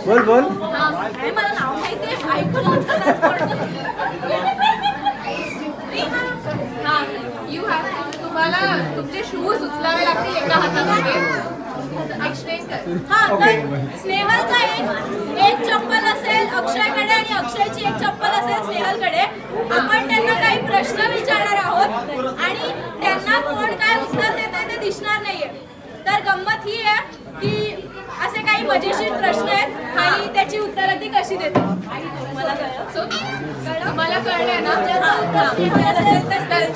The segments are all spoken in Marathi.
बोल बोल. मला नाव माहिती ऐकून तुम्हाला तुमचे शूज उचलावे लागतील एका हातामध्ये. एक्सप्लेन कर. स्नेहलचा एक चप्पल असेल अक्षयकडे आणि अक्षयची एक चप्पल असेल स्नेहलकडे. आपण त्यांना काही प्रश्न विचारणार आहोत आणि त्यांना कोण काय उत्तर देते ते दिसणार नाहीये. तर गंमत ही आहे की असे काही मजेशीर प्रश्न आहेत आणि त्याची उत्तरं ती कशी देते. मला कळलंय ना.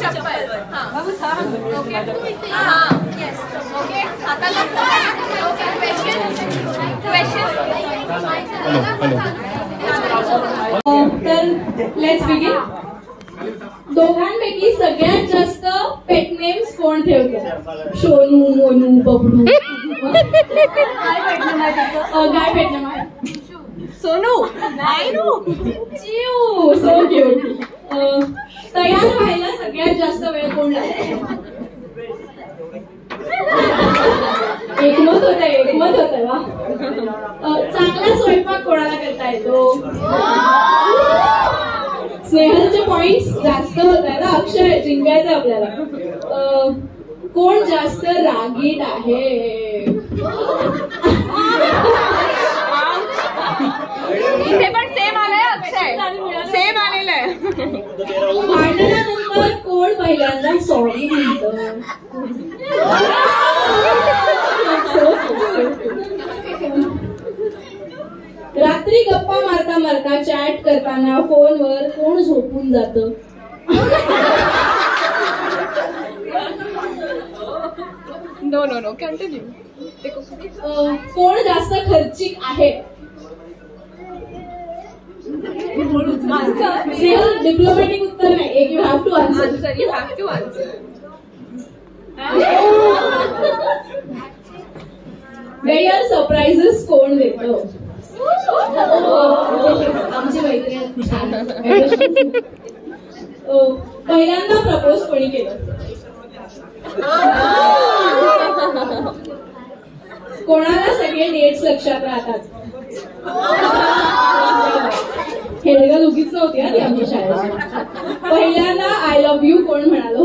चप्पल. ओके आता तर लेट्स बिगिन. दोघांपैकी सगळ्यात जास्त पेट नेम्स कोण ठेवतो? सोनू, मोनू, बबडू. काय पेट नेम आहे? सोनू. चिऊ. So cute. तयार व्हायला सगळ्यात जास्त वेळ कोण लागतो? एकमत होतंय वा. चांगला स्वयंपाक कोणाला करता येतो? स्नेहलचे पॉइंट्स जास्त होत आहे ना. अक्षय जिंकायचं आपल्याला. कोण जास्त रागीट आहे? इथे पण सेम आलंय अक्षय. सेम आलेलं आहे. भांडणानंतर कोण पहिल्यांदा सॉरी म्हणतं? रात्री गप्पा मारता मारता चॅट करताना फोनवर कोण झोपून जातं? No continue. कोण जास्त खर्चिक आहे? डिप्लोमॅटिक उत्तर नाही. एक यू हॅव टू आन्सर. वेळेवर सरप्राइजेस कोण देतं? आमची मैत्रीण छान. पहिल्यांदा प्रपोज कोणी केलं? कोणाला सगळे डेट्स लक्षात राहतात? हेडगा दुखीच नव्हती आधी आमच्या शाळेची. पहिल्यांदा आय लव्ह यू कोण म्हणाल?